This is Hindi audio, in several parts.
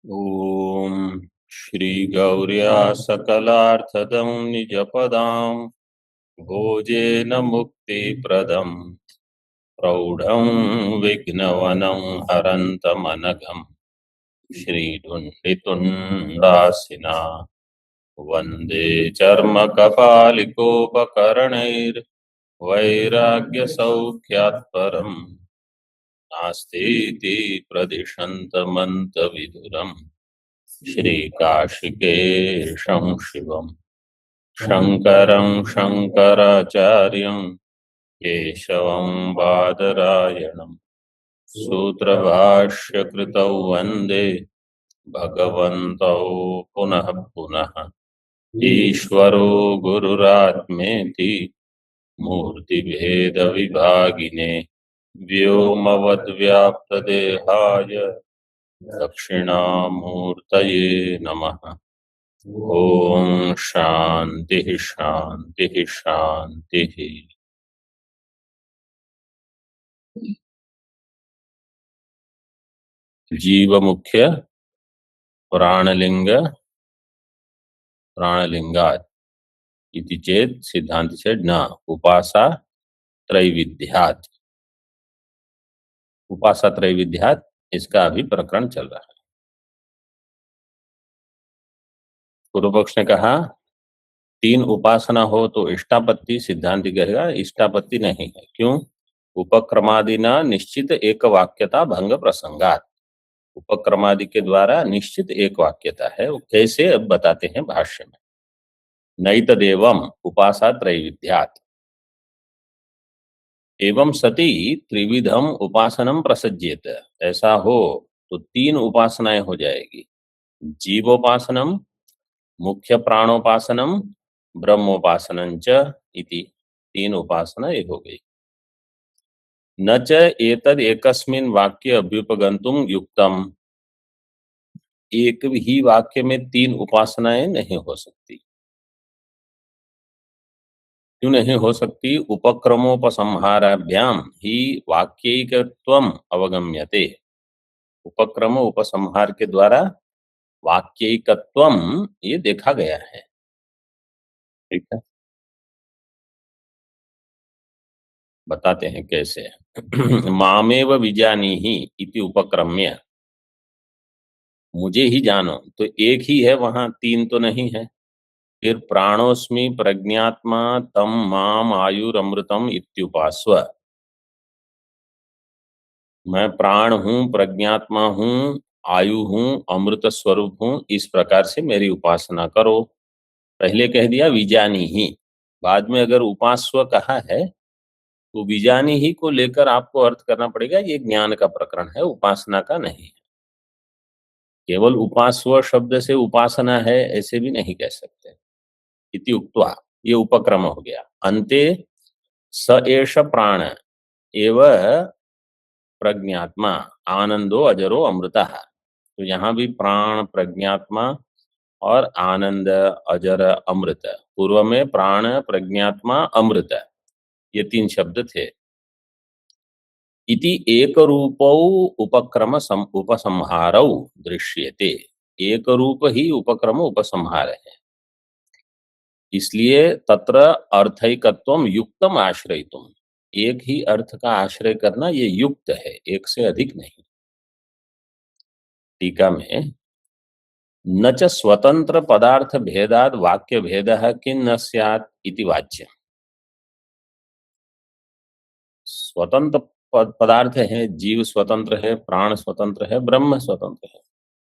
ॐ श्रीगौर्या सकलार्थदं निजपदां भोजेन मुक्तिप्रदं प्रौढं विघ्नवनं हरन्तमनघं श्रीदुण्डितुण्डासिना वन्दे चर्मकपालिकोपकरणैर्वैराग्यसौख्यात् परं नास्तीति प्रदिशन्तमन्तविदुरम् श्रीकाशिकेशं शिवम् शङ्करं शङ्कराचार्यं केशवं बादरायणं सूत्रभाष्यकृतौ वन्दे भगवन्तौ पुनः पुनः ईश्वरो गुरुरात्मेति मूर्तिभेदविभागिने व्योमवद्व्याप्तदेहाय दक्षिणामूर्तये नमः। ओम शांति शांति शांति। जीव मुख्य प्राणलिंग प्राणलिंगात् इति चेत सिद्धांत से न उपासा त्रैविध्यात्। उपासा त्रैविध्यात् इसका अभी प्रकरण चल रहा है। पूर्व पक्ष ने कहा तीन उपासना हो तो इष्टापत्ति, सिद्धांति कहेगा इष्टापत्ति नहीं है। क्यों? उपक्रमादिना निश्चित एक वाक्यता भंग प्रसंगात। उपक्रमादि के द्वारा निश्चित एक वाक्यता है। वो कैसे अब बताते हैं भाष्य में। नैतदेवम उपासा त्रैविध्यात् एवं सती त्रिविधम उपासनम प्रसज्येत। ऐसा हो तो तीन उपासनाएं हो जाएगी। जीवोपासनम, मुख्य प्राणोपासनम, ब्रह्मोपासनं च इति तीन उपासना एक हो गई। न च एतद एकस्मिन् वाक्य अभ्युपगंतुम युक्तम। एक ही वाक्य में तीन उपासनाएं नहीं हो सकती। क्यों नहीं हो सकती? उपक्रमोपसंहाराभ्याम ही वाक्यैकत्वम अवगम्यते। उपक्रम उपसंहार के द्वारा वाक्यैकत्वम ये देखा गया है। ठीक है, बताते हैं कैसे। मामेव विजानीहि इति उपक्रम्य, मुझे ही जानो, तो एक ही है, वहां तीन तो नहीं है। फिर प्राणोस्मि प्रज्ञात्मा तम माम आयुरमृतम इत्युपास्व, मैं प्राण हूं, प्रज्ञात्मा हूं, आयु हूं, अमृत स्वरूप हूं, इस प्रकार से मेरी उपासना करो। पहले कह दिया विजानी ही, बाद में अगर उपास्व कहा है तो विजानी ही को लेकर आपको अर्थ करना पड़ेगा। ये ज्ञान का प्रकरण है, उपासना का नहीं है। केवल उपास्व शब्द से उपासना है ऐसे भी नहीं कह सकते। इति उक्त्वा, ये उपक्रम हो गया। अन्ते स एष प्राण एव प्रज्ञात्मा आनंदो अजरो अमृतः। तो यहाँ भी प्राण, प्रज्ञात्मा और आनंद, अजर, अमृत। पूर्व में प्राण, प्रज्ञात्मा, अमृत, ये तीन शब्द थे। इति एक रूपौ उपक्रम उपसंहारौ दृश्यते। एक रूप ही उपक्रम उपसंहार है, इसलिए तत्र अर्थैकत्वम युक्तम आश्रयितुम। एक ही अर्थ का आश्रय करना ये युक्त है, एक से अधिक नहीं। टीका में न च स्वतंत्र पदार्थ भेदाद वाक्य भेदः किन्न स्यात् इति वाच्य। स्वतंत्र पदार्थ है, जीव स्वतंत्र है, प्राण स्वतंत्र है, ब्रह्म स्वतंत्र है।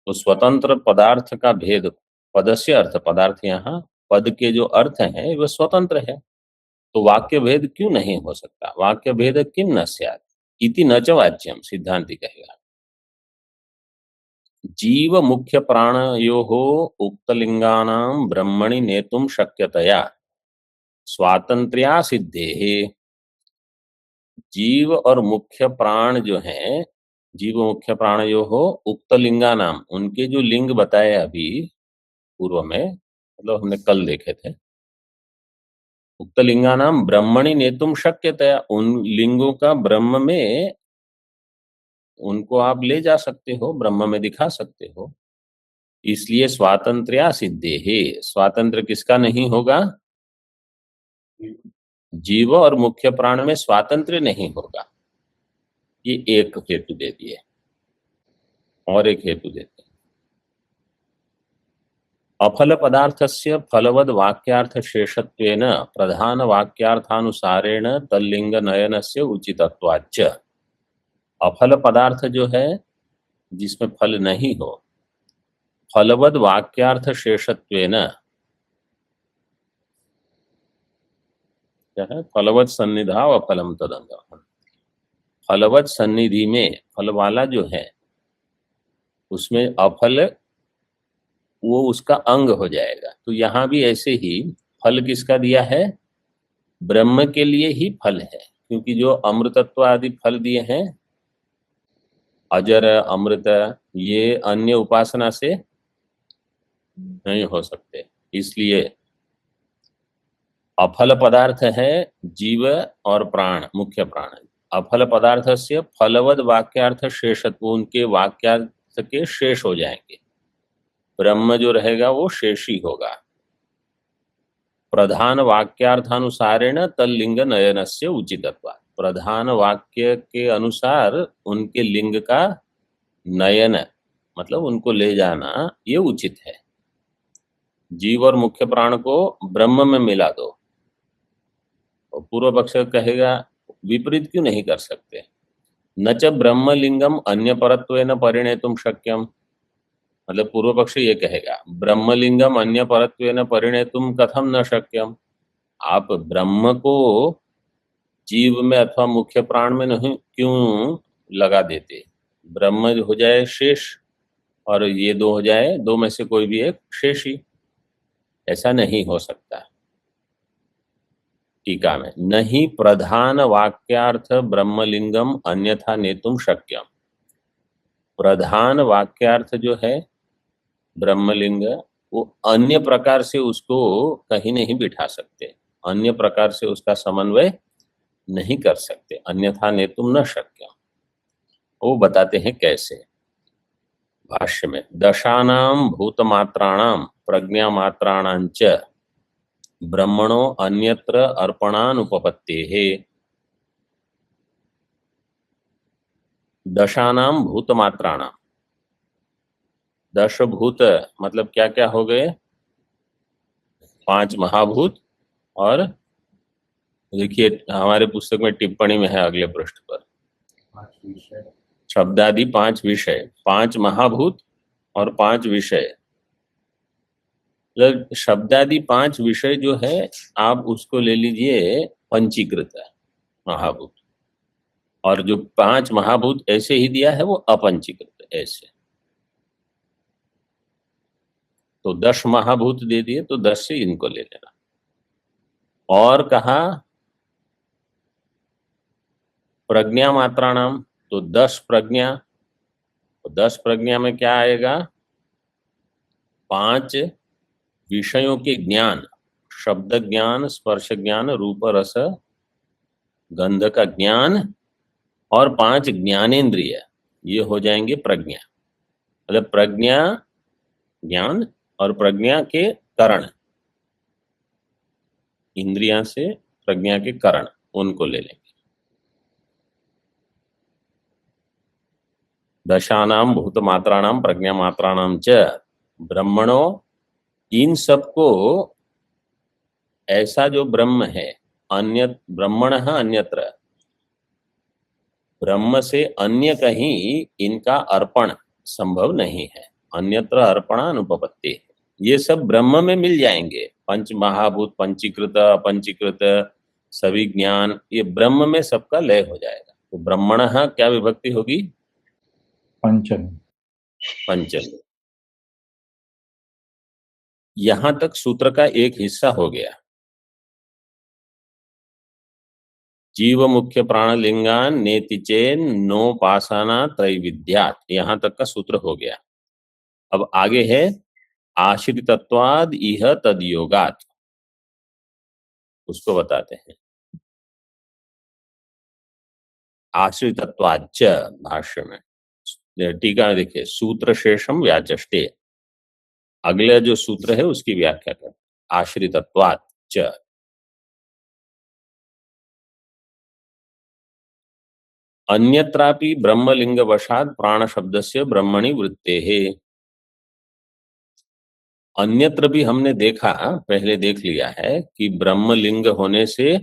तो स्वतंत्र पदार्थ का भेद, पदस्य अर्थ, पदार्थ यहाँ पद के जो अर्थ हैं वह स्वतंत्र है, तो वाक्य भेद क्यों नहीं हो सकता? वाक्य भेद किम न स्यात् इति न च वाच्यम, सिद्धांति कहेगा। जीव मुख्य प्राणयोः उक्तलिंगानां ब्रह्मणि नेतुं शक्यतया स्वातंत्र्या सिद्धेः। जीव और मुख्य प्राण जो हैं, जीव मुख्य प्राणयोः उक्तलिंगानां, उनके जो लिंग बताए अभी पूर्व में, मतलब हमने कल देखे थे, उक्तलिंगानां ब्रह्मणि नेतुं शक्यतया, उन लिंगों का ब्रह्म में, उनको आप ले जा सकते हो, ब्रह्म में दिखा सकते हो। इसलिए स्वातंत्र्या सिद्धे है, स्वातंत्र किसका नहीं होगा? जीव और मुख्य प्राण में स्वातंत्र्य नहीं होगा। ये एक हेतु दे दिए, और एक हेतु देते हैं। अफल पदार्थस्य फलवद वाक्यार्थ शेषत्वेन प्रधान वाक्यार्थानुसारेण तल्लिंग नयनस्य उचितत्वाच्च। अफल पदार्थ जो है, जिसमें फल नहीं हो, फलवद वाक्यार्थ शेषत्वेन, क्या है? फलवद सन्निधा व फलम तदंग। फलवद सन्निधि में फल वाला जो है, उसमें अफल वो उसका अंग हो जाएगा। तो यहां भी ऐसे ही फल किसका दिया है? ब्रह्म के लिए ही फल है, क्योंकि जो अमृतत्व आदि फल दिए हैं, अजर अमृत, ये अन्य उपासना से नहीं हो सकते। इसलिए अफल पदार्थ है जीव और प्राण, मुख्य प्राण। अफल पदार्थ से फलवद वाक्यार्थ शेषत्व, उनके वाक्यार्थ के शेष हो जाएंगे। ब्रह्म जो रहेगा वो शेषी होगा। प्रधान वाक्यार्थानुसारेण तल्लिंग नयनस्य उचितत्वात्, प्रधान वाक्य के अनुसार उनके लिंग का नयन, मतलब उनको ले जाना, ये उचित है। जीव और मुख्य प्राण को ब्रह्म में मिला दो, और पूर्व पक्ष कहेगा विपरीत क्यों नहीं कर सकते? न च ब्रह्मलिंगम अन्य परत्वेन परिणेतुम शक्यम, मतलब पूर्व पक्ष ये कहेगा ब्रह्मलिंगम अन्य परत्वेन परिणेतुम कथम न शक्यम। आप ब्रह्म को जीव में अथवा मुख्य प्राण में नहीं क्यों लगा देते? ब्रह्म हो जाए शेष, और ये दो हो जाए, दो में से कोई भी एक शेषी। ऐसा नहीं हो सकता। टीका में, नहीं प्रधान वाक्यार्थ ब्रह्मलिंगम अन्यथा नेतुम शक्यम। प्रधान वाक्यार्थ जो है ब्रह्मलिंग, वो अन्य प्रकार से उसको कहीं नहीं बिठा सकते, अन्य प्रकार से उसका समन्वय नहीं कर सकते, अन्यथा नेतुम न शक्यम। वो बताते हैं कैसे। भाष्य में, दशानाम भूतमात्राणाम प्रज्ञामात्राणांच ब्रह्मणो अन्यत्र अर्पणानुपपत्तेः। दशानाम भूतमात्राणाम, दश भूत मतलब क्या क्या हो गए? 5 महाभूत, और देखिए हमारे पुस्तक में टिप्पणी में है अगले पृष्ठ पर, शब्दादि 5 विषय, 5 महाभूत और 5 विषय। मतलब शब्दादि 5 विषय जो है, आप उसको ले लीजिए पंचीकृत महाभूत, और जो 5 महाभूत ऐसे ही दिया है वो अपंचीकृत ऐसे। तो 10 महाभूत दे दिए, तो 10 से इनको ले लेना। और कहा प्रज्ञा मात्राणाम, तो 10 प्रज्ञा, तो 10 प्रज्ञा में क्या आएगा? 5 विषयों के ज्ञान, शब्द ज्ञान, स्पर्श ज्ञान, रूप रस गंध का ज्ञान, और 5 ज्ञानेन्द्रिय, ये हो जाएंगे प्रज्ञा। मतलब प्रज्ञा ज्ञान और प्रज्ञा के करण, इंद्रियां से प्रज्ञा के करण, उनको ले लेंगे। दशानाम भूत मात्राणाम प्रज्ञा मात्राणाम च ब्रह्मणो, इन सबको ऐसा जो ब्रह्म है, अन्य ब्रह्मणः अन्यत्र, ब्रह्म से अन्य कहीं इनका अर्पण संभव नहीं है। अन्यत्र अर्पणानुपपत्ति, ये सब ब्रह्म में मिल जाएंगे। पंच महाभूत, पंचीकृत अपंचीकृत सभी ज्ञान, ये ब्रह्म में सबका लय हो जाएगा। तो ब्रह्मणः क्या विभक्ति होगी? पंचम। पंचम। यहां तक सूत्र का एक हिस्सा हो गया। जीव मुख्य प्राणलिंगान नेतिचेन नोपासना त्रैविध्यात, यहां तक का सूत्र हो गया। अब आगे है आश्रितत्वाद इह तदयोगात, उसको बताते हैं। आश्रितत्वाच्च भाष्य में, टीका में देखिए, सूत्र शेषम व्याचष्टे, अगला जो सूत्र है उसकी व्याख्या कर, आश्रितत्वात् च। अन्यत्रापि ब्रह्मलिंगवशात् प्राण शब्दस्य ब्रह्मणि वृत्तेः। अन्यत्र भी हमने देखा, पहले देख लिया है कि ब्रह्मलिंग होने से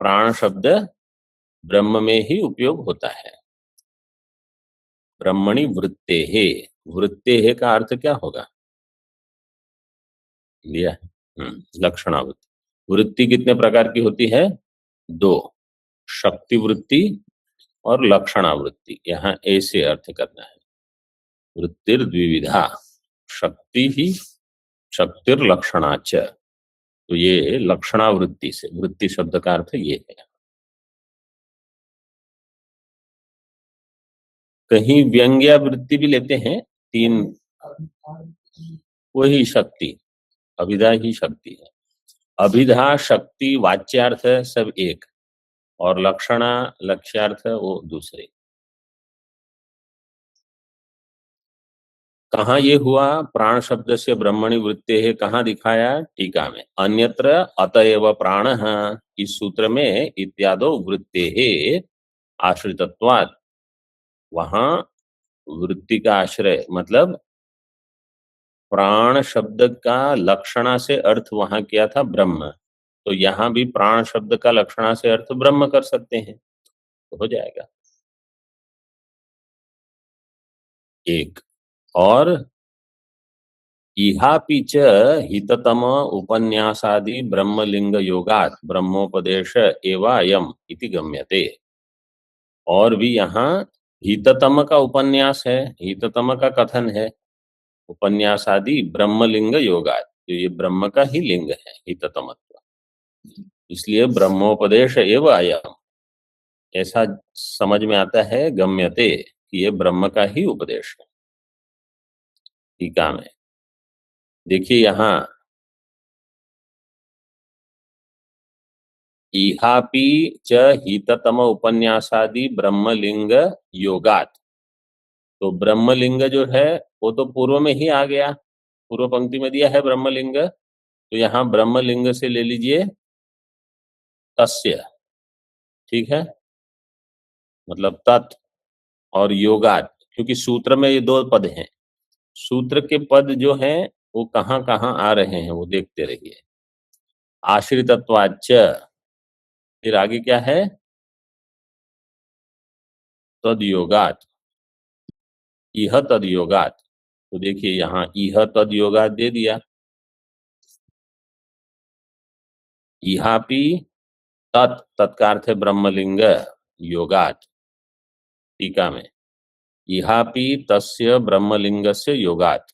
प्राण शब्द ब्रह्म में ही उपयोग होता है। ब्रह्मणि वृत्तेः, वृत्तेः का अर्थ क्या होगा? लिया है। लक्षणावृत्ति। वृत्ति कितने प्रकार की होती है? दो, शक्ति वृत्ति और लक्षणावृत्ति। यहाँ ऐसे अर्थ करना है, वृत्तिर द्विविधा, शक्ति ही शक्तिर्लक्षणाच। तो ये लक्षणावृत्ति से, वृत्ति शब्द का अर्थ ये है। कहीं व्यंग्यावृत्ति भी लेते हैं, तीन, वही शक्ति, अभिधा ही शक्ति है। अभिधा शक्ति वाच्यार्थ सब एक, और लक्षणा लक्ष्यार्थ वो दूसरे। कहाँ ये हुआ? प्राण शब्द से ब्रह्मणि वृत्ते है, कहाँ दिखाया? टीका में, अन्यत्र अतएव प्राण, इस सूत्र में इत्यादो वृत्ते है आश्रितत्वात्। वहां वृत्ति का आश्रय मतलब प्राण शब्द का लक्षणा से अर्थ वहां किया था ब्रह्म, तो यहां भी प्राण शब्द का लक्षणा से अर्थ ब्रह्म कर सकते हैं, तो हो जाएगा एक। और इहापि च हिततम उपन्यासादि ब्रह्मलिंग योगात् ब्रह्मोपदेश एवायम इति गम्यते। और भी यहाँ हिततम का उपन्यास है, हिततम का कथन है, उपन्यासादि ब्रह्मलिंग योगात्, तो ये ब्रह्म का ही लिंग है हिततमत्व, इसलिए ब्रह्मोपदेश एवायम ऐसा समझ में आता है, गम्यते कि ये ब्रह्म का ही उपदेश है। टीका में देखिए, यहाँ इहापि च हिततम उपन्यासादि ब्रह्मलिंग योगात्, तो ब्रह्मलिंग जो है वो तो पूर्व में ही आ गया, पूर्व पंक्ति में दिया है ब्रह्मलिंग, तो यहाँ ब्रह्मलिंग से ले लीजिए तस्य, ठीक है, मतलब तत्, और योगात्, क्योंकि सूत्र में ये दो पद हैं, सूत्र के पद जो हैं वो कहाँ कहाँ आ रहे हैं वो देखते रहिए। आश्रितत्वाच्च, फिर आगे क्या है? तद योगात्, इह तद योगात्, तो देखिए यहाँ इह तद योगात् दे दिया, इहापि तत्, तत्कार्थ है ब्रह्मलिंग योगात्। टीका में इहापि तस्य ब्रह्मलिंगस्य योगात्,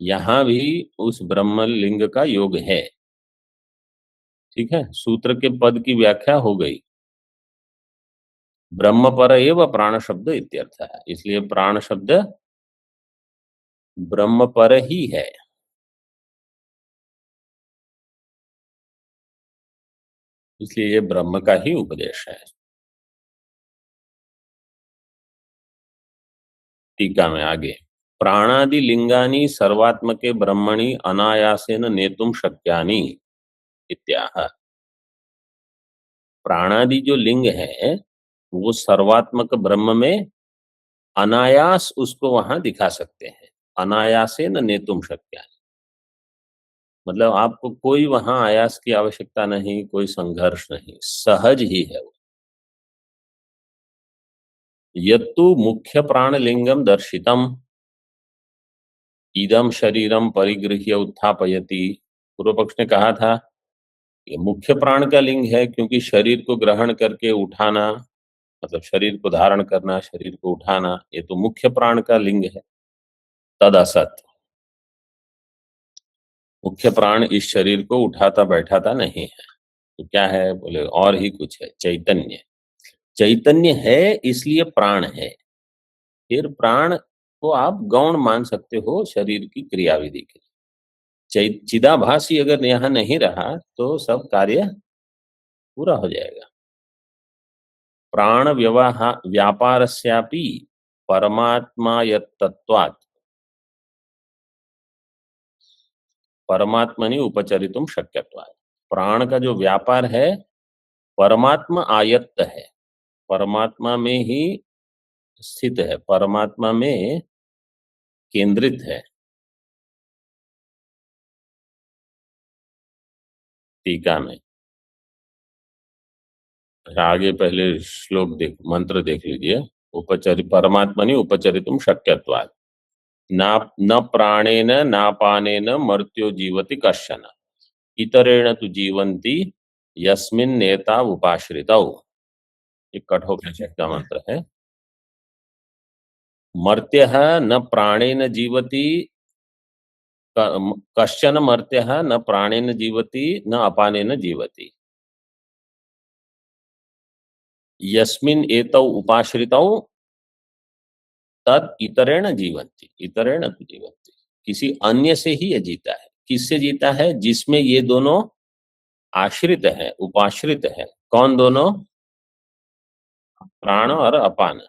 यहां भी उस ब्रह्मलिंग का योग है, ठीक है। सूत्र के पद की व्याख्या हो गई, ब्रह्म पर एव प्राण शब्द इत्यर्थ है, इसलिए प्राण शब्द ब्रह्म पर ही है, इसलिए ये ब्रह्म का ही उपदेश है। टीका में आगे, प्राणादि लिंगानि सर्वात्मके ब्रह्मणि अनायासेन नेतुम शक्यानि इत्याह। प्राणादि जो लिंग है वो सर्वात्मक ब्रह्म में अनायास उसको वहां दिखा सकते हैं, अनायासेन नेतुम शक्यानि, मतलब आपको कोई वहां आयास की आवश्यकता नहीं, कोई संघर्ष नहीं, सहज ही है वो। यत्तु मुख्य प्राणलिंगम दर्शितम इदम शरीरम परिगृह्य उत्थापयति, पूर्व पक्ष ने कहा था ये मुख्य प्राण का लिंग है, क्योंकि शरीर को ग्रहण करके उठाना, मतलब शरीर को धारण करना, शरीर को उठाना, ये तो मुख्य प्राण का लिंग है। तद असत, मुख्य प्राण इस शरीर को उठाता बैठाता नहीं है, तो क्या है? बोले और ही कुछ है, चैतन्य, चैतन्य है इसलिए प्राण है। फिर प्राण को आप गौण मान सकते हो शरीर की क्रियाविधि के लिए। चिदाभासी अगर यहाँ नहीं रहा तो सब कार्य पूरा हो जाएगा। प्राण व्यवहार व्यापारस्यापि परमात्मा यत्तत्वात्, परमात्मनि उपचरितुम शक्यत्वात्। प्राण का जो व्यापार है परमात्मा आयत्त है, परमात्मा में ही स्थित है, परमात्मा में केंद्रित है। टीका में आगे पहले श्लोक मंत्र देख लीजिए। परमात्मनि उपचरितुम शक्यत्वात् ना न प्राणेन नापानेन मर्त्यो जीवति कश्चन इतरेण तु जीवन्ति यस्मिन् नेता उपाश्रितौ। एक कठोपनिषद का मंत्र है। मर्त्यः न प्राणेन जीवति, कश्चन मर्त्यः न प्राणेन जीवति न अपानेन जीवति, यस्मिन् एतौ उपाश्रितौ तद इतरेण जीवन्ति, इतरेण तु जीवन्ति। किसी अन्य से ही ये जीता है। किससे जीता है? जिसमें ये दोनों आश्रित है, उपाश्रित है। कौन दोनों? प्राण और अपान।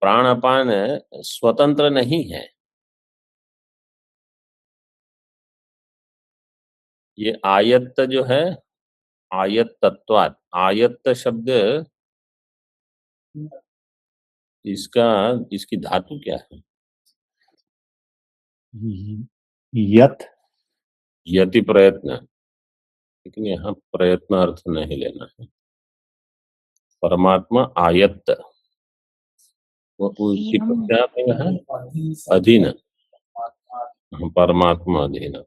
प्राण अपान स्वतंत्र नहीं है। ये आयत्त जो है, आयत्तत्वात्, आयत्त शब्द इसकी धातु क्या है? यत। यति प्रयत्न, लेकिन यहाँ प्रयत्न अर्थ नहीं लेना है। परमात्मा आयत्त, वो उसकी क्या है? अधीन। परमात्मा अधीन,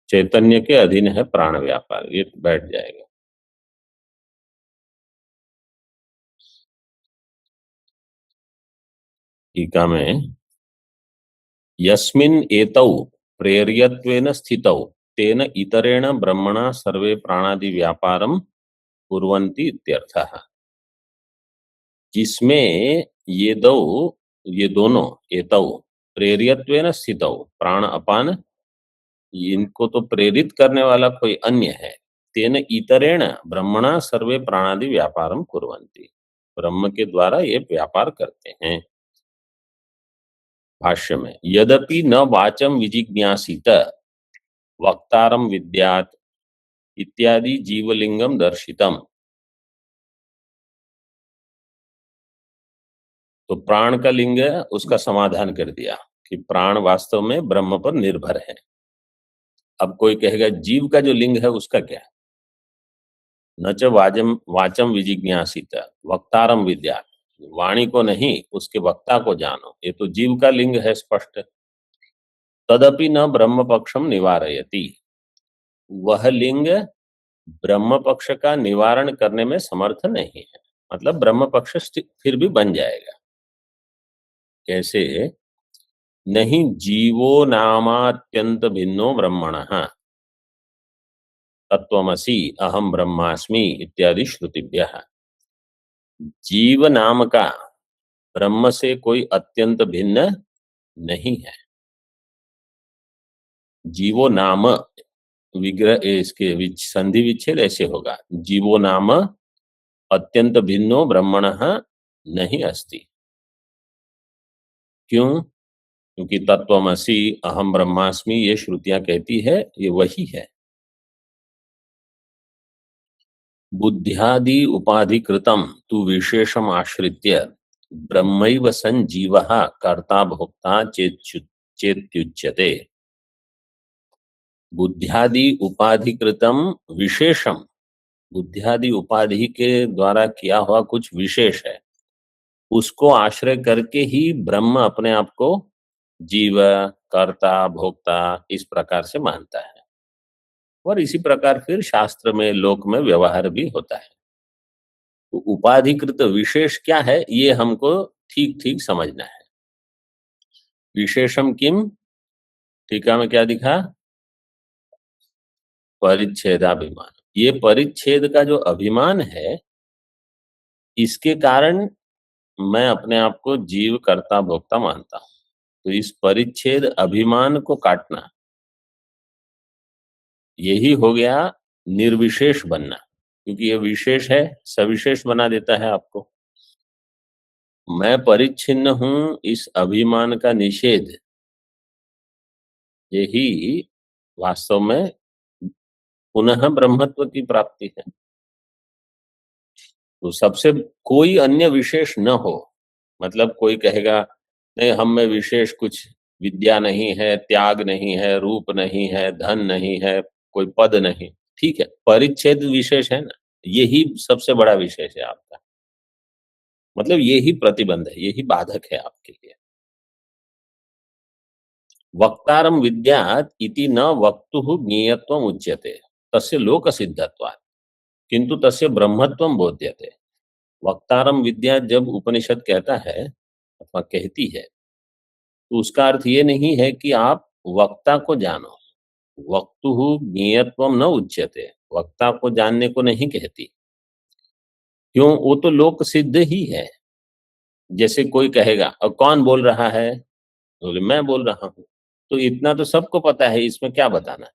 चैतन्य के अधीन है प्राण व्यापार, ये बैठ जाएगा। टीका में यस्मिन् एतौ प्रेर्यत्वेन स्थितौ तेन इतरेण ब्रह्मणा सर्वे प्राणादि व्यापारम कुर्वन्ति इत्यर्थः। जिसमें ये दोनों एतौ प्रेर्यत्वेन स्थितौ, प्राण अपान, इनको तो प्रेरित करने वाला कोई अन्य है। तेन इतरेण ब्रह्मणा सर्वे प्राणादि व्यापारम कुर्वन्ति, ब्रह्म के द्वारा ये व्यापार करते हैं। भाष्य में यद्यपि न वाचम विजिज्ञासित वक्तारम विद्यात इत्यादि जीवलिंगम दर्शितम। तो प्राण का लिंग उसका समाधान कर दिया कि प्राण वास्तव में ब्रह्म पर निर्भर है। अब कोई कहेगा जीव का जो लिंग है उसका क्या? न च वाचम विजिज्ञासित वक्तारम विद्यात, वाणी को नहीं उसके वक्ता को जानो, ये तो जीव का लिंग है स्पष्ट। तदपि न ब्रह्म पक्षम निवारयति, वह लिंग ब्रह्म पक्ष का निवारण करने में समर्थ नहीं है। मतलब ब्रह्म पक्ष फिर भी बन जाएगा। कैसे? नहीं जीवो नामात्यंत भिन्नो ब्रह्मणः तत्वमसि अहम ब्रह्मास्मि इत्यादि श्रुतिभ्यः। जीव नाम का ब्रह्म से कोई अत्यंत भिन्न नहीं है। जीवो नाम विग्रह, इसके संधि विच्छेद ऐसे होगा, जीवो नाम अत्यंत भिन्नो ब्रह्मणः नहीं अस्ति। क्यों? क्योंकि तत्वमसि अहम ब्रह्मास्मि ये श्रुतियां कहती है ये वही है। बुद्ध्यादि उपाधिकृतम तु विशेषम आश्रित्य ब्रह्मैव सन जीवः कर्ता भोक्ता चेत्युच्यते। बुद्ध्यादि उपाधिकृतम विशेषम, बुद्ध्यादि उपाधि के द्वारा किया हुआ कुछ विशेष है, उसको आश्रय करके ही ब्रह्म अपने आप को जीव, कर्ता, भोक्ता इस प्रकार से मानता है। और इसी प्रकार फिर शास्त्र में, लोक में व्यवहार भी होता है। तो उपाधिकृत विशेष क्या है ये हमको ठीक ठीक समझना है। विशेषम किम, टीका में क्या दिखा? परिच्छेदाभिमान। ये परिच्छेद का जो अभिमान है इसके कारण मैं अपने आप को जीव, कर्ता, भोक्ता मानता हूं। तो इस परिच्छेद अभिमान को काटना, यही हो गया निर्विशेष बनना। क्योंकि ये विशेष है, सविशेष बना देता है आपको। मैं परिच्छिन्न हूं, इस अभिमान का निषेध, यही वास्तव में पुनः ब्रह्मत्व की प्राप्ति है। तो सबसे कोई अन्य विशेष न हो, मतलब कोई कहेगा नहीं हम में विशेष कुछ विद्या नहीं है, त्याग नहीं है, रूप नहीं है, धन नहीं है, कोई पद नहीं, ठीक है, परिच्छेद विशेष है ना, यही सबसे बड़ा विशेष है आपका, मतलब यही प्रतिबंध है, यही बाधक है आपके लिए। वक्तारम विद्यात् इति न वक्तुः ज्ञेयत्वम उच्यते तस्य लोक सिद्धत्वात् किंतु तस्य ब्रह्मत्वम बोध्यते। वक्तारम विद्या जब उपनिषद कहता है अथवा कहती है तो उसका अर्थ ये नहीं है कि आप वक्ता को जानो, वक्तुः ज्ञेयत्वम न उच्यते, वक्ता को जानने को नहीं कहती। क्यों? वो तो लोक सिद्ध ही है। जैसे कोई कहेगा और कौन बोल रहा है, बोले मैं बोल रहा हूं, तो इतना तो सबको पता है, इसमें क्या बताना,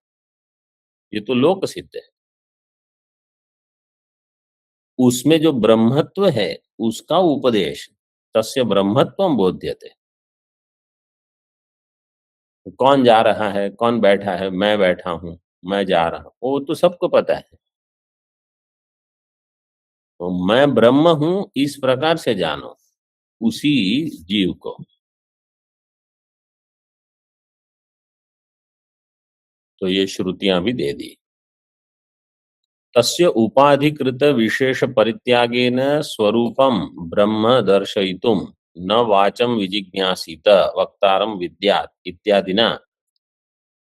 ये तो लोक सिद्ध है। उसमें जो ब्रह्मत्व है उसका उपदेश, तस्य ब्रह्मत्वम बोध्यते। कौन जा रहा है, कौन बैठा है, मैं बैठा हूं, मैं जा रहा हूं, वो तो सबको पता है। तो मैं ब्रह्म हूं इस प्रकार से जानो उसी जीव को। तो ये श्रुतियां भी दे दी। तस्य उपाधिकृत विशेष परित्यागेन स्वरूपम ब्रह्म दर्शयितुम न वाचम विजिज्ञासित वक्तारम विद्यात् इत्यादिना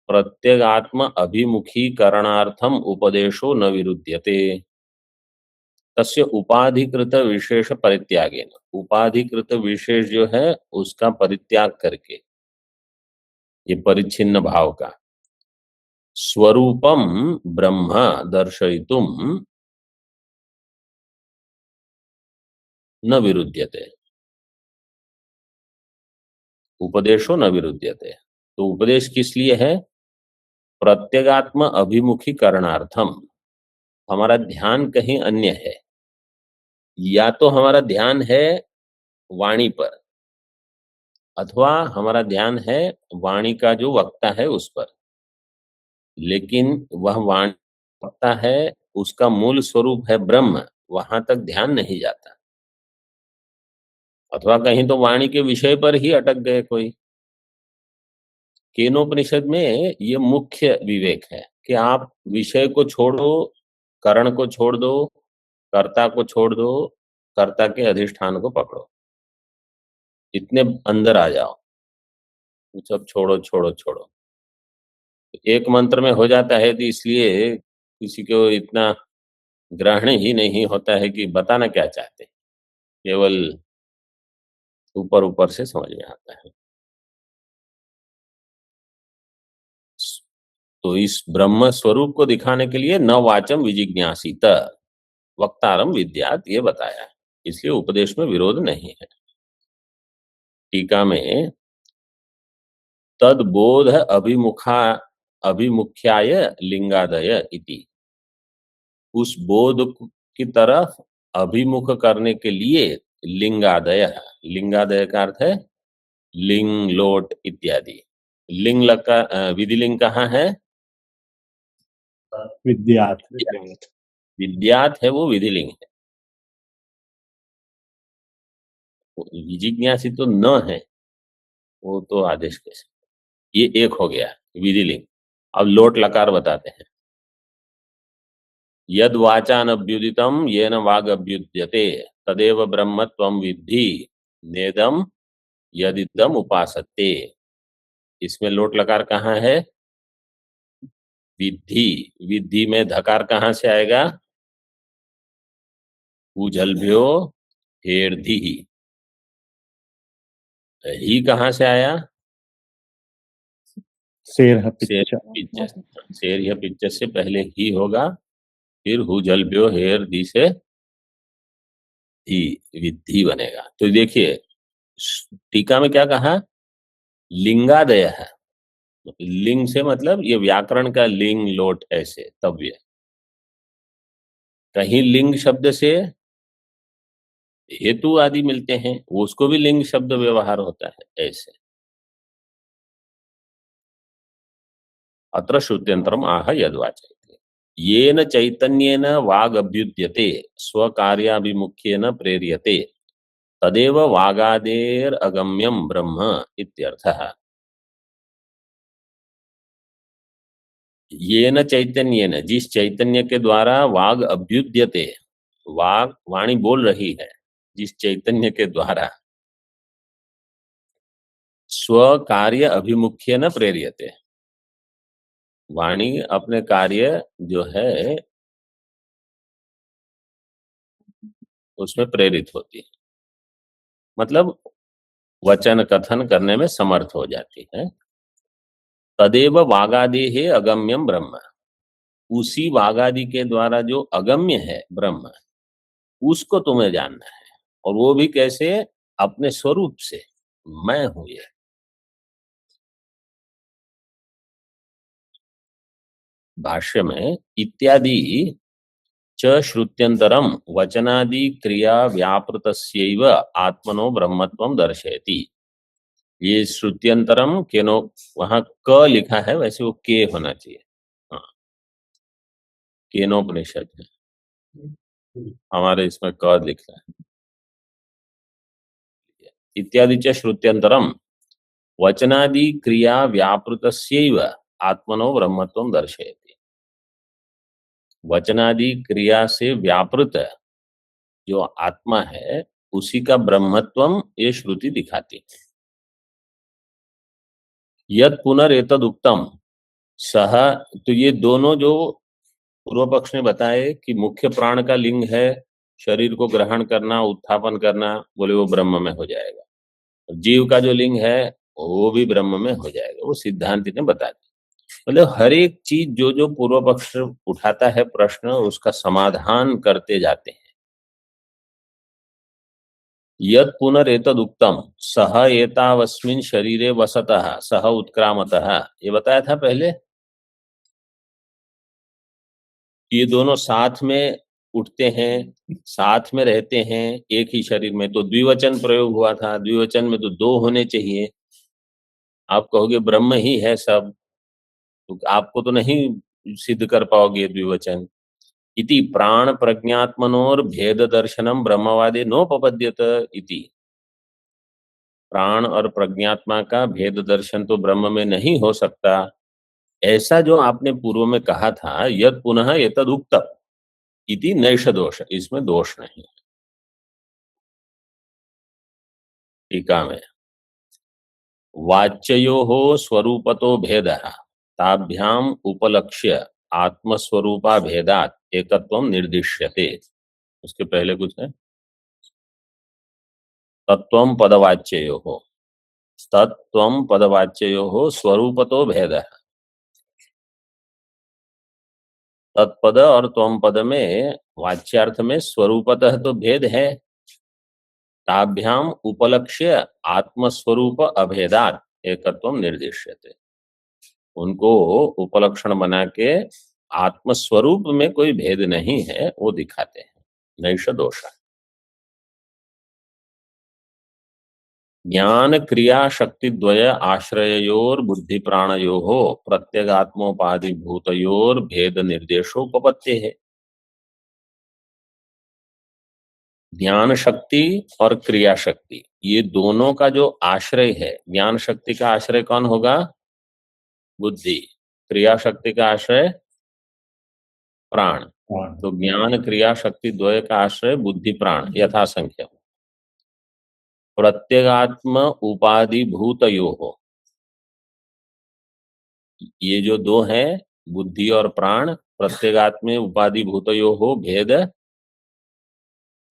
प्रत्यगात्म अभिमुखीकरणार्थम उपदेशो न विरुध्यते। तस्य उपाधिकृत विशेष परित्यागेन, उपाधिकृत विशेष जो है उसका परित्याग करके, ये परिच्छिन्न भाव का, स्वरूपम ब्रह्म दर्शयितुम न विरुध्यते, उपदेशो न विरुध्यते। तो उपदेश किस लिए है? प्रत्यगात्म अभिमुखीकरणार्थम, हमारा ध्यान कहीं अन्य है, या तो हमारा ध्यान है वाणी पर अथवा हमारा ध्यान है वाणी का जो वक्ता है उस पर, लेकिन वह वाणी वक्ता है, उसका मूल स्वरूप है ब्रह्म, वहां तक ध्यान नहीं जाता। अथवा कहीं तो वाणी के विषय पर ही अटक गए कोई। केनोपनिषद में ये मुख्य विवेक है कि आप विषय को छोड़ो, करण को छोड़ दो, कर्ता को छोड़ दो, कर्ता के अधिष्ठान को पकड़ो, इतने अंदर आ जाओ, सब छोड़ो छोड़ो छोड़ो। एक मंत्र में हो जाता है, तो इसलिए किसी को इतना ग्रहण ही नहीं होता है कि बताना क्या चाहते हैं, केवल ऊपर ऊपर से समझ में आता है। तो इस ब्रह्म स्वरूप को दिखाने के लिए न वाचम विजिज्ञासित वक्तारम विद्यात् ये बताया, इसलिए उपदेश में विरोध नहीं है। टीका में तद बोध अभिमुख्याय लिंगादय इति, उस बोध की तरफ अभिमुख करने के लिए लिंगादय, लिंगादय का अर्थ है लिंग लोट इत्यादि। लिंग लका विधिलिंग कहाँ है? विद्यात्। विद्यात है वो विधिलिंग है, विजिज्ञासी तो न है, वो तो आदेश कैसे, ये एक हो गया विधिलिंग। अब लोट लकार बताते हैं। यद वाचान अभ्युदितम येन वाग अभ्युद्यते तदेव ब्रह्म त्वं विद्धि नेदम यदिदम उपासते। इसमें लोट लकार कहाँ है? विद्धि, विद्धि में धकार कहाँ से आएगा? उजलभ्यो हेर्धि, ही कहाँ से आया? शेर शेर पिच्च, शेर या पिच्च से पहले ही होगा, फिर हुजलभ्यो हेर दी से ही विद्धि बनेगा। तो देखिए टीका में क्या कहा? लिंगादय है, लिंग से मतलब ये व्याकरण का लिंग लोट ऐसे तव्य, कहीं लिंग शब्द से हेतु आदि मिलते हैं, उसको भी लिंग शब्द व्यवहार होता है ऐसे। अत्र श्रुत्यंतरम आह यद्वाचयते येन चैतन्येन वाग अभ्युद्यते स्वकार्याभिमुख्येन प्रेर्यते तदेव वागादेर अगम्यम ब्रह्म इत्यर्थः। येन चैतन्येन, जिस चैतन्य के द्वारा वाग अभ्युद्यते, वाग वाणी बोल रही है, जिस चैतन्य के द्वारा स्व कार्य अभिमुख्य न प्रेरियते, वाणी अपने कार्य जो है उसमें प्रेरित होती है, मतलब वचन कथन करने में समर्थ हो जाती है। तदेव वागादि है अगम्यम ब्रह्म, उसी वागादि के द्वारा जो अगम्य है ब्रह्म, उसको तुम्हें जानना है। और वो भी कैसे? अपने स्वरूप से, मैं हूं ये। भाष्य में इत्यादि च श्रुत्यंतरम वचनादि क्रिया व्यापृतस्यैव आत्मनो ब्रह्मत्वं दर्शयति। ये श्रुत्यंतरम केनो, वहां क लिखा है, वैसे वो के होना चाहिए। हाँ, केनोपनिषद है, हमारे इसमें क लिखा है। इत्यादि च श्रुत्यंतरम वचनादि क्रिया व्यापृतस्यैव आत्मनो ब्रह्मत्वं दर्शयति। वचनादि क्रिया से व्यापृत जो आत्मा है उसी का ब्रह्मत्वम ये श्रुति दिखाती है। यद पुनरेतद उक्तम सह, तो ये दोनों जो पूर्व पक्ष ने बताए कि मुख्य प्राण का लिंग है शरीर को ग्रहण करना, उत्थापन करना, बोले वो ब्रह्म में हो जाएगा। जीव का जो लिंग है वो भी ब्रह्म में हो जाएगा, वो सिद्धांति ने बता दिया। मतलब हर एक चीज जो जो पूर्व पक्ष उठाता है प्रश्न, उसका समाधान करते जाते हैं। यद पुनरेतद उक्तम सह एतावस्मिन् शरीरे वसतः सह उत्क्रामतः, ये बताया था पहले। ये दोनों साथ में उठते हैं, साथ में रहते हैं एक ही शरीर में, तो द्विवचन प्रयोग हुआ था। द्विवचन में तो दो होने चाहिए। आप कहोगे ब्रह्म ही है सब, तो आपको तो नहीं सिद्ध कर पाओगे द्विवचन। इति प्राण प्रज्ञात्मनोर भेद दर्शनम ब्रह्मवादे नोपपद्यत इति। प्राण और प्रज्ञात्मा का भेद दर्शन तो ब्रह्म में नहीं हो सकता, ऐसा जो आपने पूर्व में कहा था। यद पुनः एतद उक्तम इति नैष दोष, इसमें दोष नहीं। टीका में वाच्ययोः स्वरूपतो भेदः ताभ्याम उपलक्ष्य आत्मस्वरूपा भेदात एकत्वम निर्दिश्यते। उसके पहले कुछ है, तत्वम पदवाच्ययोः, तत्वम पदवाच्ययोः स्वरूपतो भेदः। तत्पद और त्वम पद में वाच्यार्थ में स्वरूपतः तो भेद है। ताभ्याम उपलक्ष्य आत्मस्वरूप अभेदात एकत्वम निर्दिश्यते, उनको उपलक्षण बना के आत्मस्वरूप में कोई भेद नहीं है वो दिखाते हैं। नैष दोष। ज्ञान क्रिया शक्ति द्वय आश्रयोर बुद्धि प्राणयो प्रत्यगात्मोपाधि भूतयोर भेद निर्देशोपपत्ति है। ज्ञान शक्ति और क्रिया शक्ति, ये दोनों का जो आश्रय है, ज्ञान शक्ति का आश्रय कौन होगा? बुद्धि। क्रिया शक्ति का आश्रय प्राण। तो ज्ञान क्रिया शक्ति द्वय का आश्रय बुद्धि प्राण यथासंख्य। प्रत्यगात्म उपाधि भूतयो हो, ये जो दो हैं बुद्धि और प्राण, प्रत्यगात्म उपाधि भूतयो हो भेद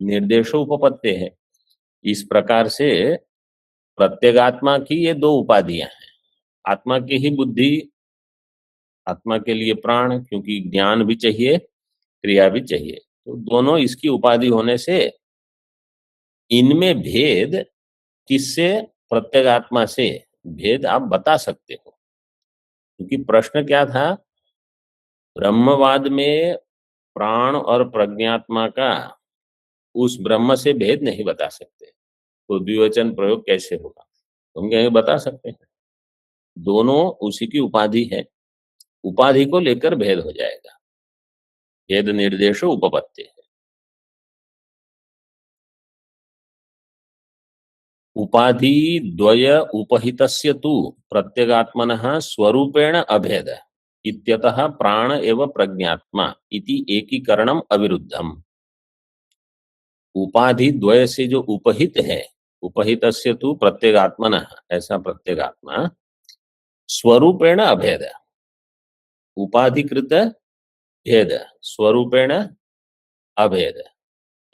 निर्देशो उपपत्ति है। इस प्रकार से प्रत्यगात्मा की ये दो उपाधियां हैं, आत्मा की ही बुद्धि, आत्मा के लिए प्राण, क्योंकि ज्ञान भी चाहिए क्रिया भी चाहिए, तो दोनों इसकी उपाधि होने से इनमें भेद किससे? प्रत्यगात्मा से भेद आप बता सकते हो। क्योंकि प्रश्न क्या था? ब्रह्मवाद में प्राण और प्रज्ञात्मा का उस ब्रह्म से भेद नहीं बता सकते, तो द्विवचन प्रयोग कैसे होगा? तो हम कहेंगे बता सकते हैं, दोनों उसी की उपाधि है, उपाधि को लेकर भेद हो जाएगा, भेद निर्देशो उपपत्ति है। उपाधि द्वय उपहितस्य तु प्रत्यगात्मनः स्वरूपेण अभेद इत्यतः प्राण एव प्रज्ञात्मा इति एकीकरणम अविरुद्धम। उपाधि द्वय से जो उपहित है, उपहितस्य तु प्रत्यगात्मनः, ऐसा प्रत्यगात्मा स्वरूपेण अभेद, उपाधिकृत भेद, स्वरूपेण अभेद,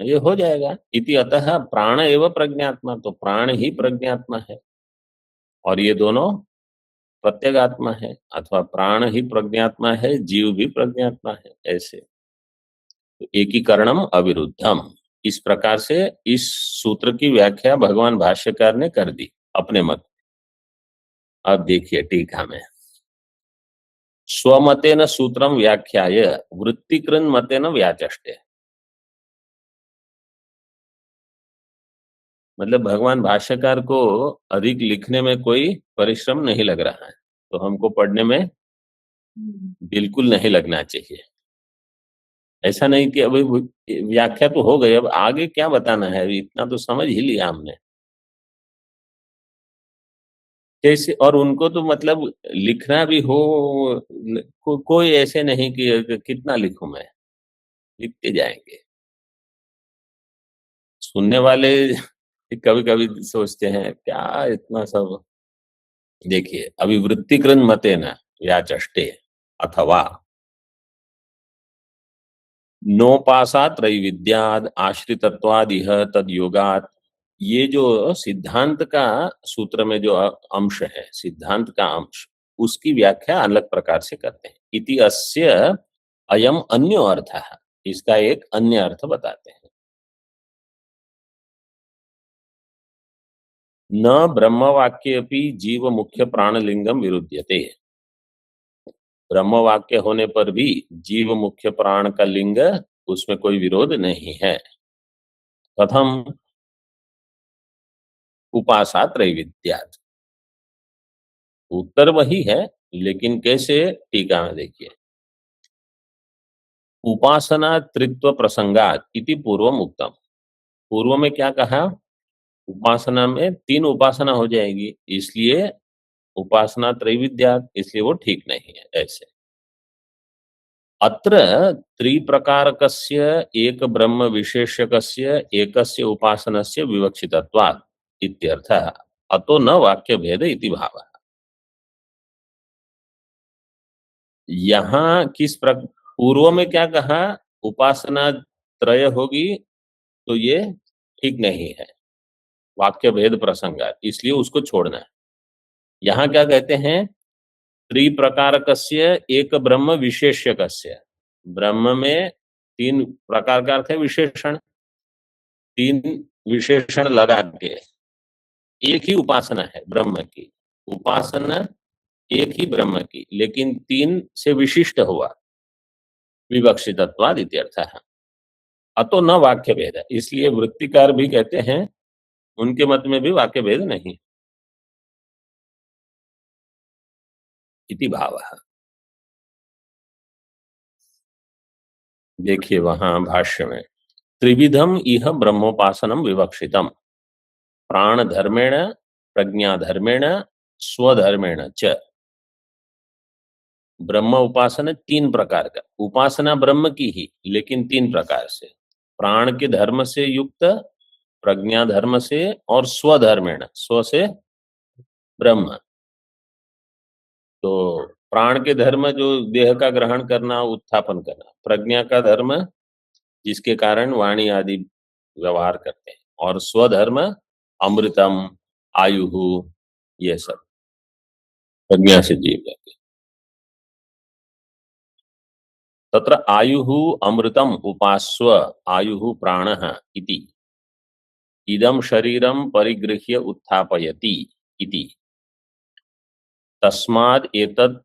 ये हो जाएगा। इति अतः प्राण एवं प्रज्ञात्मा, तो प्राण ही प्रज्ञात्मा है और ये दोनों प्रत्यगात्मा है, अथवा प्राण ही प्रज्ञात्मा है, जीव भी प्रज्ञात्मा है, ऐसे। तो एकीकरणम अविरुद्धम, इस प्रकार से इस सूत्र की व्याख्या भगवान भाष्यकार ने कर दी अपने मत। अब देखिए टीका में, स्वमतेन सूत्रम व्याख्याय वृत्तिकृन मतेन व्याचष्टे, मतलब भगवान भाष्यकार को अधिक लिखने में कोई परिश्रम नहीं लग रहा है, तो हमको पढ़ने में बिल्कुल नहीं लगना चाहिए। ऐसा नहीं कि अभी व्याख्या तो हो गई, अब आगे क्या बताना है, अभी इतना तो समझ ही लिया हमने कैसे। और उनको तो मतलब लिखना भी हो, कोई ऐसे नहीं कि कितना लिखूं मैं, लिखते जाएंगे। सुनने वाले कभी कभी सोचते हैं क्या इतना सब। देखिए, अभिवृत्तिकृन मतेन व्याचष्टे अथवा नोपासात त्रैविद्याद आश्रितत्वाद इह तद योगात, ये जो सिद्धांत का सूत्र में जो अंश है, सिद्धांत का अंश, उसकी व्याख्या अलग प्रकार से करते हैं। इति अस्य अयम अन्यो अर्थ है, इसका एक अन्य अर्थ बताते हैं। न ब्रह्मवाक्येपि जीव मुख्य प्राणलिंगम विरुध्यते, ब्रह्मवाक्य होने पर भी जीव मुख्य प्राण का लिंग, उसमें कोई विरोध नहीं है। प्रथम उपासा त्रैविद्यात्, उत्तर वही है, लेकिन कैसे, टीका में देखिए। उपासना त्रित्व प्रसंगात इति पूर्वम उक्तम, पूर्व में क्या कहा, उपासना में तीन उपासना हो जाएगी, इसलिए उपासना त्रैविद्यात्, इसलिए वो ठीक नहीं है, ऐसे। अत्र त्रिप्रकारकस्य एक ब्रह्म विशेषकस्य एकस्य उपासनस्य विवक्षितत्वात् इत्यर्थः, अतो न वाक्य भेद इति भावः। यहाँ पूर्व में क्या कहा, उपासना त्रय होगी तो ये ठीक नहीं है, वाक्य भेद प्रसंग, इसलिए उसको छोड़ना है। यहाँ क्या कहते हैं, त्रिप्रकारकस्य एक ब्रह्म विशेष्यकस्य, ब्रह्म में तीन प्रकार का अर्थ है विशेषण, तीन विशेषण लगा के एक ही उपासना है ब्रह्म की, उपासना एक ही ब्रह्म की, लेकिन तीन से विशिष्ट हुआ, विवक्षितत्वाद इत्यर्थः। अतो न वाक्य भेद, इसलिए वृत्तिकार भी कहते हैं उनके मत में भी वाक्य भेद नहीं, इति भावः। देखिए वहां भाष्य में, त्रिविधम इह ब्रह्मोपासनम विवक्षितम, प्राण धर्मेण प्रज्ञा धर्मेण स्वधर्मेण च। ब्रह्म उपासना तीन प्रकार का, उपासना ब्रह्म की ही लेकिन तीन प्रकार से, प्राण के धर्म से युक्त, प्रज्ञा धर्म से, और स्वधर्मेण, स्व से ब्रह्म। तो प्राण के धर्म जो देह का ग्रहण करना, उत्थापन करना, प्रज्ञा का धर्म जिसके कारण वाणी आदि व्यवहार करते हैं, और स्वधर्म अमृतम आयु, ये सब प्रज्ञा से जीव जाते। तत्र आयु अमृतम उपास्व आयु प्राणः इति, इदम शरीरम परिगृह्य उत्थापयति इति, तस्माद् एतद्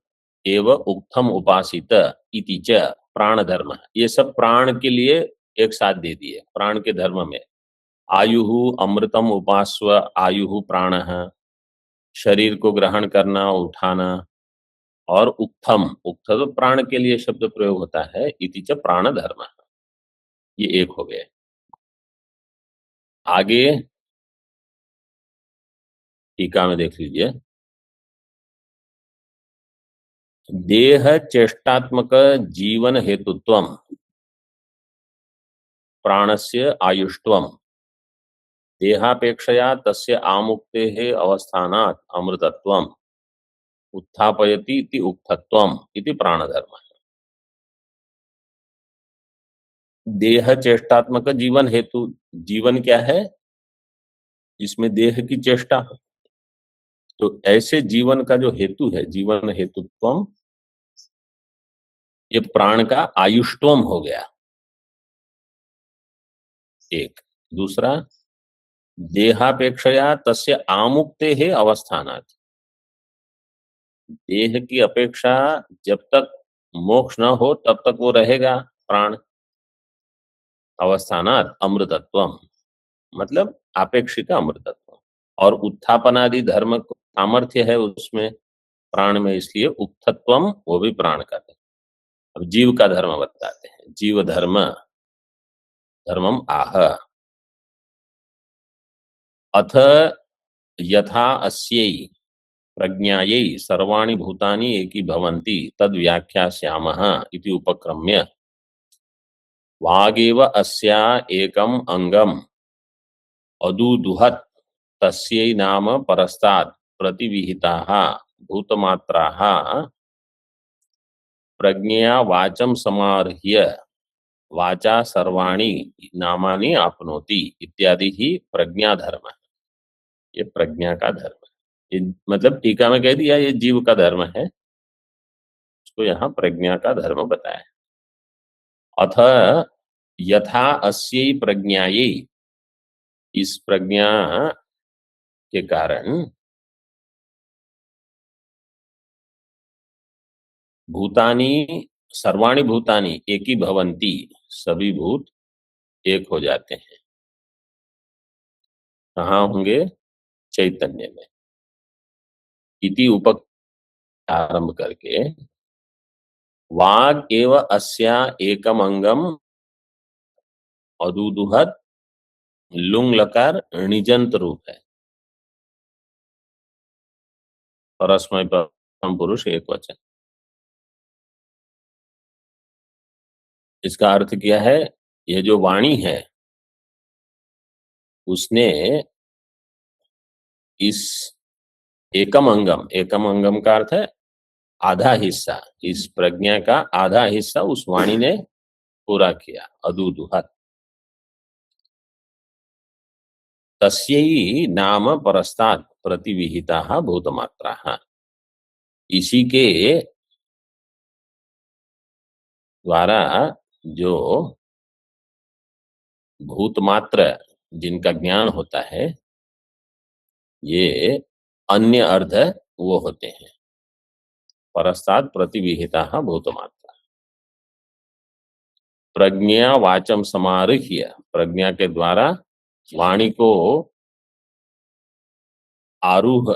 एव उक्तम उपासित इति च प्राण धर्म, ये सब प्राण के लिए एक साथ दे दिए प्राण के धर्म में। आयुहु अमृतम उपास्व, आयुहु प्राणः, शरीर को ग्रहण करना, उठाना। और उक्थम, उक्थ तो प्राण के लिए शब्द प्रयोग होता है, इति च प्राण धर्म, ये एक हो गए। आगे टीका में देख लीजिए। देह चेष्टात्मक जीवन हेतुत्वम प्राणस्य आयुष्त्वम, देहापेक्षया तस्य आमुक्तेः अवस्थानात् अमृतत्वम उत्थापयति इति उक्तत्वम इति प्राणधर्म। देह चेष्टात्मक जीवन हेतु, जीवन क्या है? इसमें देह की चेष्टा हो। तो ऐसे जीवन का जो हेतु है, जीवन हेतुत्वम, ये प्राण का आयुष्त्वम हो गया एक। दूसरा, देहापेक्षया तस्य आमुक्ते है अवस्थानात्, देह की अपेक्षा जब तक मोक्ष न हो तब तक वो रहेगा प्राण। अवस्थानात् अमृतत्वम, मतलब आपेक्षिक अमृतत्व। और उत्थापनादि धर्म को सामर्थ्य है उसमें प्राण में, इसलिए उक्थत्वम, वो भी प्राण का धर्म। अब जीव का धर्म बताते हैं। जीव धर्म धर्मम आह, अथ यथा अस्यै प्रज्ञायै सर्वाणि भूतानि एकी भवन्ति तद व्याख्यास्यामः इति उपक्रम्य वागेव अस्या एकम अंगम अदुदुहत् तस्यै नाम परस्तात् प्रतिविहिताः भूतमात्राः प्रज्ञया वाचं समार्ह्य वाचा सर्वाणि नामानि आपनोति इत्यादि ही प्रज्ञा धर्म है। ये प्रज्ञा का धर्म है। ये मतलब टीका में कह दिया ये जीव का धर्म है, उसको यहाँ प्रज्ञा का धर्म बताया। अथ यथा अस्यै प्रज्ञायै, इस प्रज्ञा के कारण भूतानि सर्वाणि भूतानि एकी भवन्ति, सभी भूत एक हो जाते हैं। कहाँ होंगे? चैतन्य में। इति उपक आरंभ करके वाग एव अस्या एकम अंगम अदुदुहत, लुंग लकार निजंत रूप है, परस्मै परम पुरुष एक वचन। इसका अर्थ क्या है? यह जो वाणी है उसने इस एकम अंगम, एकम अंगम का अर्थ है आधा हिस्सा, इस प्रज्ञा का आधा हिस्सा उस वाणी ने पूरा किया। अदुदुहत तस्यै नाम परस्तात् प्रतिविहिताः भूतमात्राः, इसी के द्वारा जो भूतमात्र जिनका ज्ञान होता है, ये अन्य अर्ध वो होते हैं। परस्तात् प्रतिविहिताः भूतमात्रा, प्रज्ञा वाचम समारुह्य, प्रज्ञा के द्वारा वाणी को आरूढ़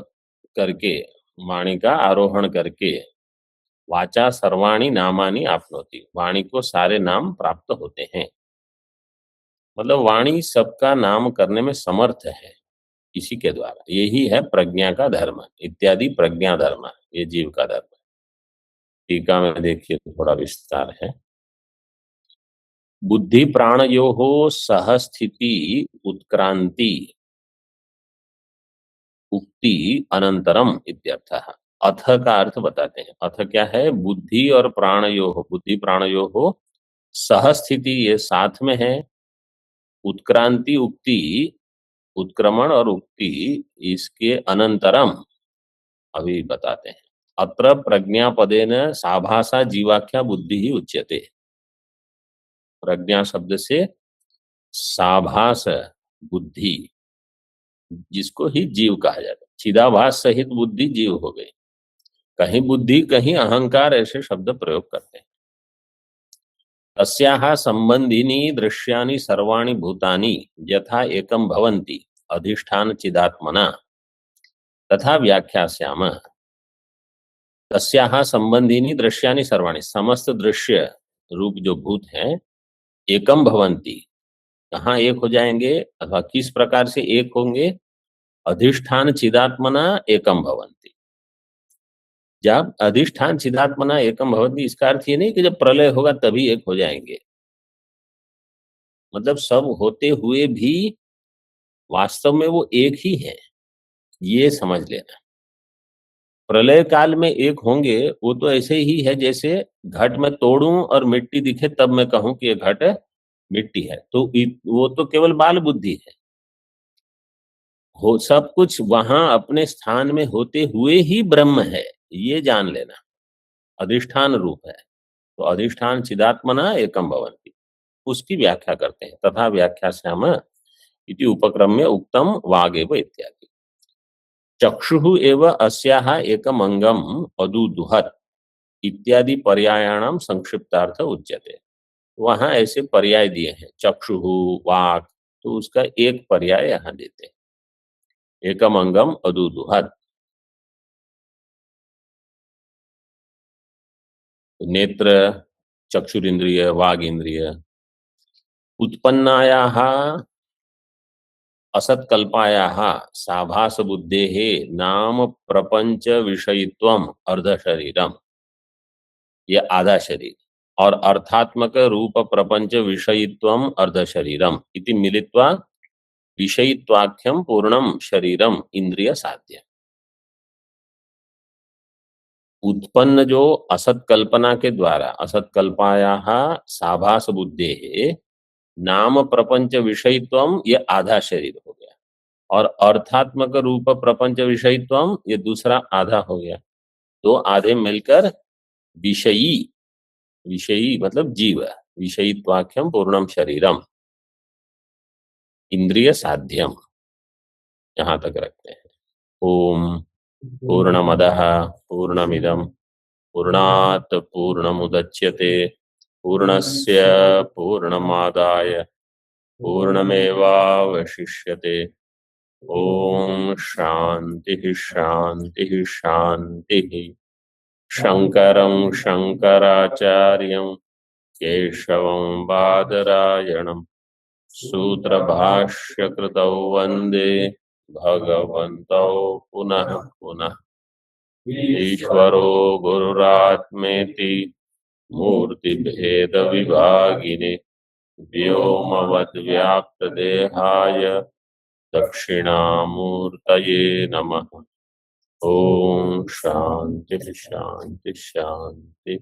करके, वाणी का आरोहण करके, वाचा सर्वाणी नामानि आपनोति, वाणी को सारे नाम प्राप्त होते हैं। मतलब वाणी सबका नाम करने में समर्थ है इसी के द्वारा। यही है प्रज्ञा का धर्म इत्यादि प्रज्ञा धर्म, ये जीव का धर्म। टीका में देखिए थोड़ा विस्तार है। बुद्धि प्राणयोः सहस्थिति उत्क्रांति उक्ति अनंतरम इत्यर्थः। अथ का अर्थ बताते हैं। अथ क्या है? बुद्धि और प्राणयोः, बुद्धि प्राणयोः सहस्थिति, ये साथ में है। उत्क्रांति उक्ति, उत्क्रमण और उक्ति, इसके अनंतरम अभी बताते हैं। अत्र प्रज्ञापदेन साभासा जीवाख्या बुद्धि ही उच्यते। प्रज्ञा शब्द से साभास बुद्धि, जिसको ही जीव कहा जाता है। चिदाभास सहित बुद्धि जीव हो गई। कहीं बुद्धि कहीं अहंकार, ऐसे शब्द प्रयोग करते हैं। तस्याः संबंधिनी दृश्यानि सर्वाणि भूतानि यथा एकं भवन्ति अधिष्ठान चिदात्मना तथा व्याख्यास्यामः। तस्याः संबंधिनी दृश्यानि सर्वाणि, समस्त दृश्य रूप जो भूत हैं एकम भवंती, कहाँ एक हो जाएंगे अथवा किस प्रकार से एक होंगे? अधिष्ठान चिदात्मना एकम भवंती। जब अधिष्ठान चिदात्मना एकम भवंती, इसका अर्थ ये नहीं कि जब प्रलय होगा तभी एक हो जाएंगे, मतलब सब होते हुए भी वास्तव में वो एक ही है, ये समझ लेना। प्रलय काल में एक होंगे वो तो ऐसे ही है जैसे घट में तोड़ूं और मिट्टी दिखे तब मैं कहूं कि ये घट मिट्टी है, तो वो तो केवल बाल बुद्धि है। हो सब कुछ वहां अपने स्थान में होते हुए ही ब्रह्म है, ये जान लेना। अधिष्ठान रूप है, तो अधिष्ठान चिदात्मना एकम भवन्ति, उसकी व्याख्या करते हैं। तथा व्याख्यास्याम इति उपक्रम में उक्तम वागेव इत्यादि। चक्षुः एव अस्याः एकम अंगम अदुदुहत इत्यादि पर्यायाणाम संक्षिप्तार्थ उच्यते। वहां ऐसे पर्याय दिए हैं, चक्षुः, वाक, तो उसका एक पर्याय यहाँ देते हैं, एकम अंगम अदुदुहत। नेत्र, चक्षुरिंद्रिय, वाग इंद्रिय, उत्पन्नायाः असत्कल्पायाः साभास बुद्धेः नाम प्रपंच विषयित्वम अर्ध शरीरम, ये आधा शरीर, और अर्थात्मक रूप प्रपंच विषयित्वम अर्ध शरीरम इति मिलित्वा विषयित्वाख्यम पूर्णम शरीरम इंद्रिय साध्य। उत्पन्न जो असत कल्पना के द्वारा, असत कल्पायाः साभास बुद्धेः नाम प्रपंच विषयित्वम, ये आधा शरीर हो गया, और अर्थात्मक रूप प्रपंच विषयित्वम ये दूसरा आधा हो गया। दो आधे मिलकर विषयी, विषयी मतलब जीव, विषयित्वाख्यम पूर्णम शरीरम इंद्रिय साध्यम, यहां तक रखते हैं। ओम पूर्णमदः पूर्णमिदं पूर्णात् पूर्णमुदच्यते पूर्णस्य पूर्णमादाय पूर्णमेवावशिष्यते। ओम शांति शांति शांति। शंकरं शंकराचार्यं केशवं बादरायणं सूत्रभाष्यकृतौ वन्दे भगवन्तौ पुनः पुनः। ईश्वरो गुरुरात्मेति मूर्तिभेदविभागिने व्योमवद्व्याप्तदेहाय दक्षिणामूर्तये नमः। ओम शांति शांति शांति।